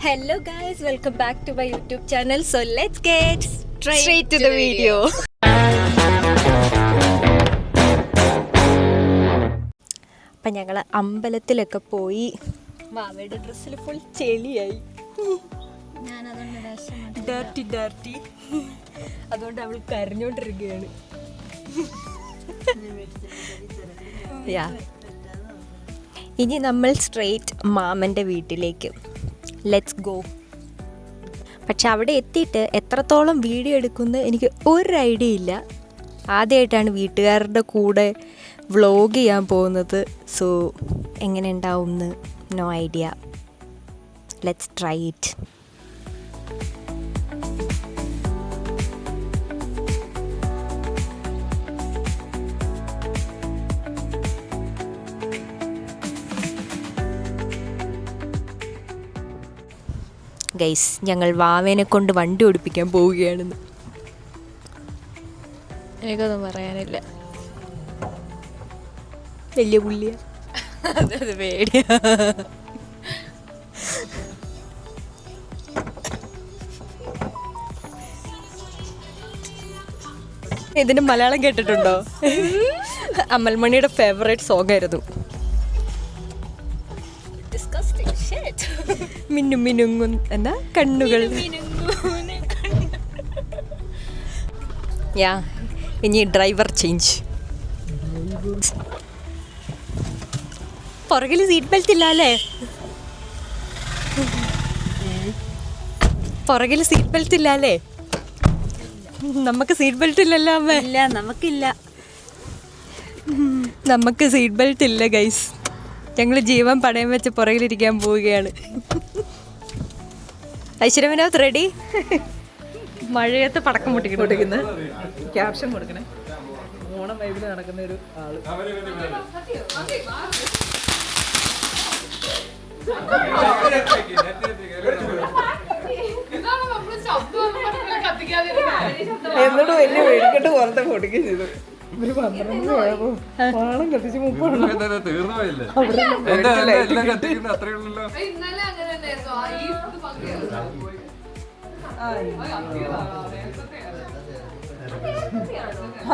Hello guys, welcome back to my YouTube channel. So let's get straight to the video. അപ്പം ഞങ്ങൾ അമ്പലത്തിലൊക്കെ പോയി. മാവയുടെ ഡ്രസ്സിൽ ഫുൾ ചെളിയായി, ഡർട്ടി. അതുകൊണ്ട് അവൾ കരഞ്ഞോണ്ടിരിക്കുകയാണ്. ഇനി നമ്മൾ സ്ട്രെയിറ്റ് മാമൻ്റെ വീട്ടിലേക്ക്. Let's go. പക്ഷെ അവിടെ എത്തിയിട്ട് എത്രത്തോളം വീഡിയോ എടുക്കുമെന്ന് എനിക്ക് ഒരു ഐഡിയ ഇല്ല. ആദ്യമായിട്ടാണ് വീട്ടുകാരുടെ കൂടെ വ്ളോഗ് ചെയ്യാൻ പോകുന്നത്. സോ എങ്ങനെ ഉണ്ടാവും എന്ന് no idea. Let's try it. Guys, ഞങ്ങൾ വാവേനെ കൊണ്ട് വണ്ടി ഓടിപ്പിക്കാൻ പോവുകയാണെന്ന്. എനിക്കൊന്നും പറയാനില്ല. വലിയ പുള്ളിയ, അത് പേടിയ. ഇതിന് മലയാളം കേട്ടിട്ടുണ്ടോ? അമൽമണിയുടെ ഫേവറേറ്റ് സോങ് ആയിരുന്നു. മിന്നും മിനുങ്ങും എന്നാ കണ്ണുകൾ. യാ, ഇനി ഡ്രൈവർ ചേഞ്ച്. പുറകിൽ സീറ്റ് ബെൽറ്റ് ഇല്ല അല്ലേ? പുറകിൽ സീറ്റ് ബെൽറ്റ് ഇല്ല അല്ലേ? നമുക്ക് സീറ്റ് ബെൽറ്റ് ഇല്ലല്ലോ അമ്മ. ഇല്ല, നമുക്കില്ല. നമുക്ക് സീറ്റ് ബെൽറ്റ് ഇല്ല ഗൈസ്. ഞങ്ങൾ ജീവൻ പണയം വെച്ച് പുറകിലിരിക്കാൻ പോവുകയാണ്. ഐശ്വര്യവിനോദ് റെഡി? മഴയത്ത് പടക്കം പൊട്ടിക്കുന്ന ക്യാപ്ഷൻ കൊടുക്കണേ. ഓണം വൈബിൽ നടക്കുന്ന ഒരു ആള്. എന്നിട്ട് വലിയ വെടിക്കെട്ട് പുറത്തെ പൊട്ടിക്കുകയും ചെയ്തു. ഒരു 12 ഓണം കത്തിച്ച് 30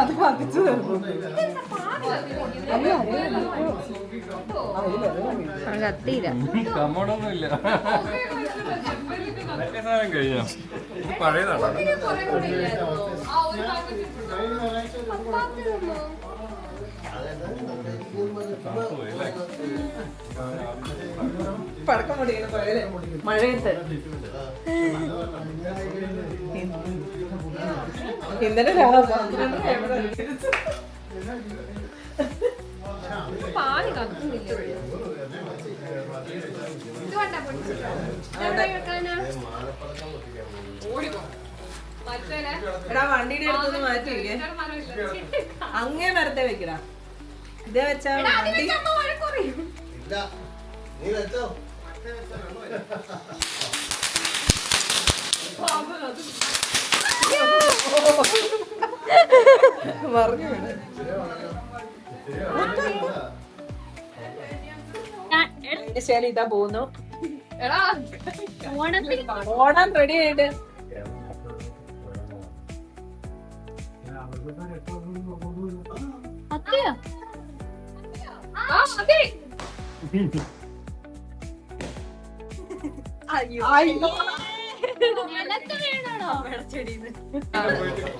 അത് കത്തിച്ചു കത്തിയില്ല. പടക്കം പൊടിക്കുന്ന മഴയത്ത്. ഇന്നലെ എടാ വണ്ടിയുടെ അടുത്തൊന്ന് മാറ്റി വയ്ക്കേ. അങ്ങേ മരത്തെ വെക്കടാ. ഇതേ വെച്ചാ പറഞ്ഞു. ഇതാ പോകുന്നു. ഓണം റെഡി ആയിട്ട്.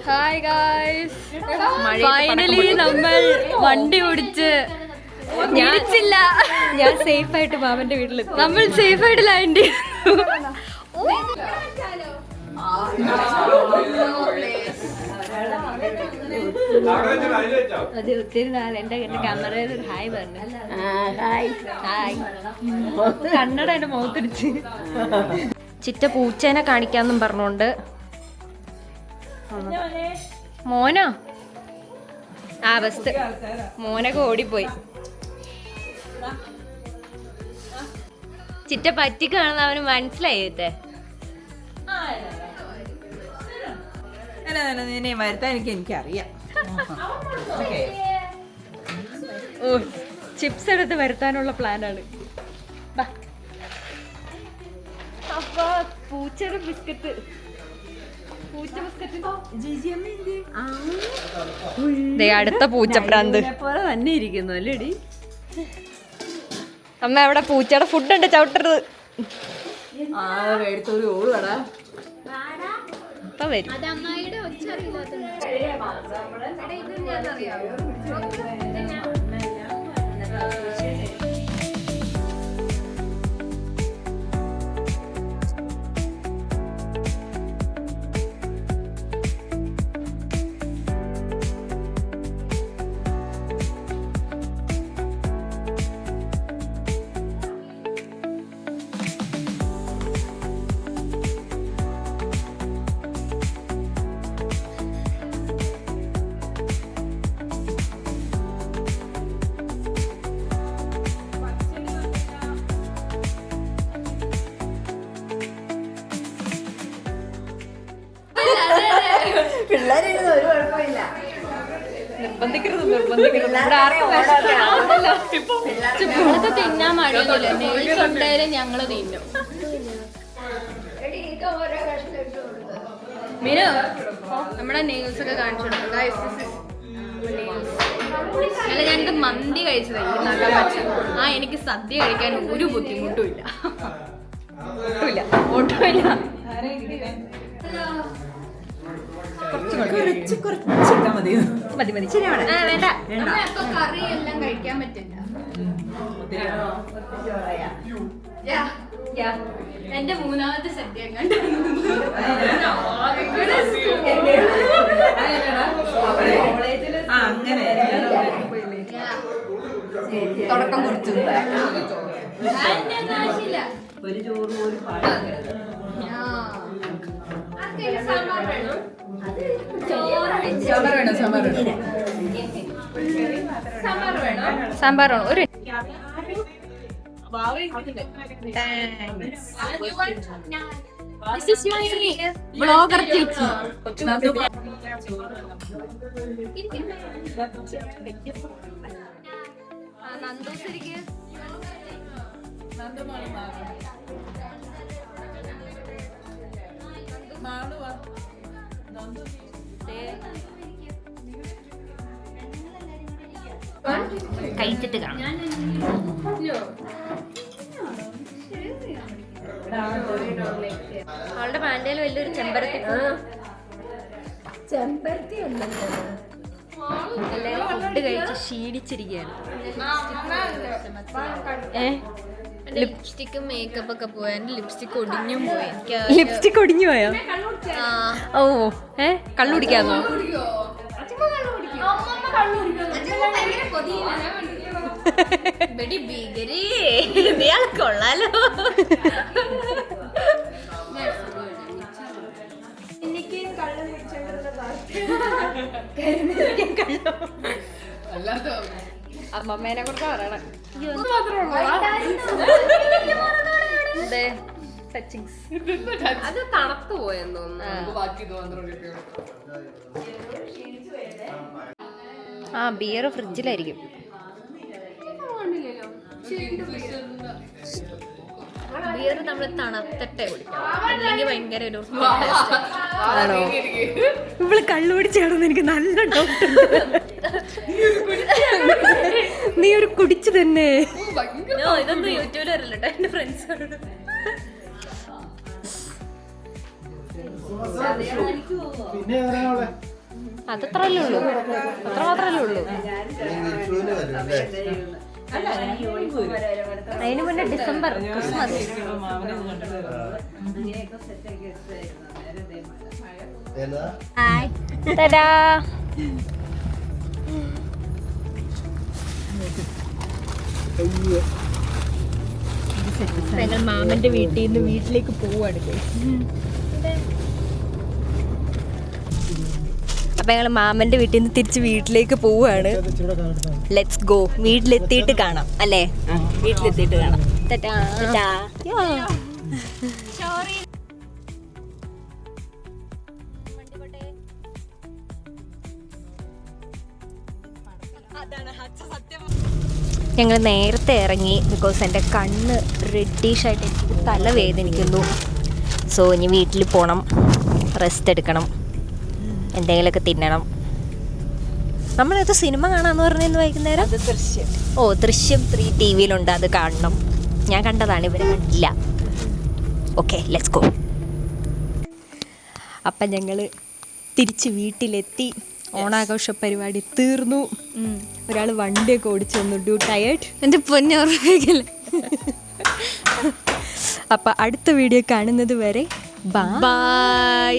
ഹായ് ഗായ്സ്, ഫൈനലി നമ്മൾ വണ്ടി ഓടിച്ച് ഞാൻ സേഫ് ആയിട്ട് മാമന്റെ വീട്ടിലെത്തി. നമ്മൾ സേഫ് ആയിട്ട് ലാൻഡ് ചെയ്തു. അത് ഒത്തിരി നാൾ എന്റെ ക്യാമറയിൽ ഒരു ഹായ് പറഞ്ഞു. ഹായ്. കണ്ണട എന്റെ മുഖത്തിടിച്ച്. ചിറ്റ പൂച്ചേനെ കാണിക്കാന്നും പറഞ്ഞോണ്ട് മോനോ ആ ബസ് മോനൊക്കെ ഓടിപ്പോയി. ചിറ്റ പറ്റിക്കാണെന്ന് അവന് മനസ്സിലായിട്ടേ. നിന്നെ വരുത്താൻ എനിക്കറിയാം. ഓ, ചിപ്സ് എടുത്ത് വരുത്താനുള്ള പ്ലാനാണ്. പൂച്ചയുടെ ബിസ്ക്കറ്റ്, പൂച്ച ബിസ്ക്കറ്റ്. അടുത്ത പൂച്ചപ്രാന്ത് പോലെ തന്നെ ഇരിക്കുന്നു അല്ലേടി. അമ്മ അവിടെ പൂച്ചയുടെ ഫുഡ് ഉണ്ട്, ചവിട്ടരുത്. എടുത്തൊരു ഓടുകടാ. ഇപ്പൊ വരും. പിള്ളേരിരുന്ന് ഒരു കുഴപ്പമില്ല. നിർബന്ധിക്കരുത്. ഇവിടെ ആർക്കും തിന്നാൻ മടിയൊന്നുമില്ല. നെയ്സ് ഉണ്ടായാലും ഞങ്ങള് തിന്നും. മീനു നമ്മുടെ നെയിൽസ് ഒക്കെ കാണിച്ചു കൊടുക്കും. അല്ല, ഞാനിത് മന്തി കഴിച്ചത് എനിക്ക് നല്ല പച്ച. എനിക്ക് സദ്യ കഴിക്കാൻ ഒരു ബുദ്ധിമുട്ടും ഇല്ല. ഒട്ടുമില്ല. കുറച്ചിട്ടാ മതി. മതി ശരിയാണ്. വേണ്ട, കറി എല്ലാം കഴിക്കാൻ പറ്റില്ല. എന്റെ മൂന്നാമത്തെ സദ്യ കണ്ടു. അങ്ങനെ തുടക്കം കുറിച്ചു ഒരു ചോറ് ഒരു പാട്ട്. സാമ്പാർ വേണം. സാമ്പാർ വേണം. ഒരു ബ്ലോഗർ ചേച്ചി. നന്ദൂസരിക്ക് കഴിച്ചിട്ട് കാണാം. അവളുടെ പാൻഡയിൽ വലിയൊരു ചെമ്പരത്തി. ചെമ്പരത്തി എല്ലാവരും ഫുഡ് കഴിച്ച് ക്ഷീണിച്ചിരിക്കുകയാണ്. ലിപ്സ്റ്റിക്കും മേക്കപ്പ് ഒക്കെ പോയി. എന്റെ ലിപ്സ്റ്റിക് ഒടിഞ്ഞും പോയി. ലിപ്സ്റ്റിക് ഒടിഞ്ഞു പോയോ? ഓ കള്ളു കുടിക്കാന്നോ? കൊള്ളാലോ. അമ്മമ്മേനെ കുറിച്ച് പറയണം. അത് തണുത്തു പോയെന്ന് തോന്നുന്നു. ബിയർ ഫ്രിഡ്ജിലായിരിക്കും. ബിയർ നമ്മൾ തണുത്തിട്ടേ കുടിക്കണം, അല്ലെങ്കിൽ ഭയങ്കര ഒരു ആണോ? ഇവള് കള്ളു പിടിച്ചാണെന്ന് എനിക്ക് നല്ല ഡൗട്ട്. നീ ഒരു കുടിച്ചു തന്നെ. ഇതൊന്നും യൂട്യൂബിൽ വരില്ലട്ടോ എന്റെ ഫ്രണ്ട്സ്. അതത്രല്ലേ ഉള്ളൂ, അത്ര മാത്രല്ലേ ഉള്ളൂ. അതിന് മുന്നേ ഡിസംബർ ക്രിസ്മസ്. ഞങ്ങൾ മാമന്റെ വീട്ടിൽ നിന്ന് വീട്ടിലേക്ക് പോവാണ്. അപ്പൊ ഞങ്ങൾ മാമന്റെ വീട്ടിൽ നിന്ന് തിരിച്ച് വീട്ടിലേക്ക് പോവാണ്. Let's go. വീട്ടിലെത്തിയിട്ട് കാണാം അല്ലേ? വീട്ടിലെത്തിയിട്ട് കാണാം. ഞങ്ങൾ നേരത്തെ ഇറങ്ങി ബിക്കോസ് എൻ്റെ കണ്ണ് റെഡിഷ് ആയിട്ട് എനിക്ക് തല വേദനിക്കുന്നു. സോ ഇനി വീട്ടിൽ പോകണം, റെസ്റ്റ് എടുക്കണം, എന്തെങ്കിലുമൊക്കെ തിന്നണം. നമ്മളത് സിനിമ കാണാമെന്ന് പറഞ്ഞിരുന്നു വൈകുന്നേരം. ദൃശ്യം. ഓ, ദൃശ്യം 3 ടി വിയിലുണ്ട്, അത് കാണണം. ഞാൻ കണ്ടതാണ്, ഇവരെ കണ്ടില്ല. Okay, let's go. അപ്പം ഞങ്ങൾ തിരിച്ച് വീട്ടിലെത്തി. ഓണാഘോഷ പരിപാടി തീർന്നു. ഒരാൾ വണ്ടിയൊക്കെ ഓടിച്ചു വന്നു. Do tired? എൻ്റെ പൊന്നോർമ്മയില്ല. അപ്പം അടുത്ത വീഡിയോ കാണുന്നത് വരെ ബൈ.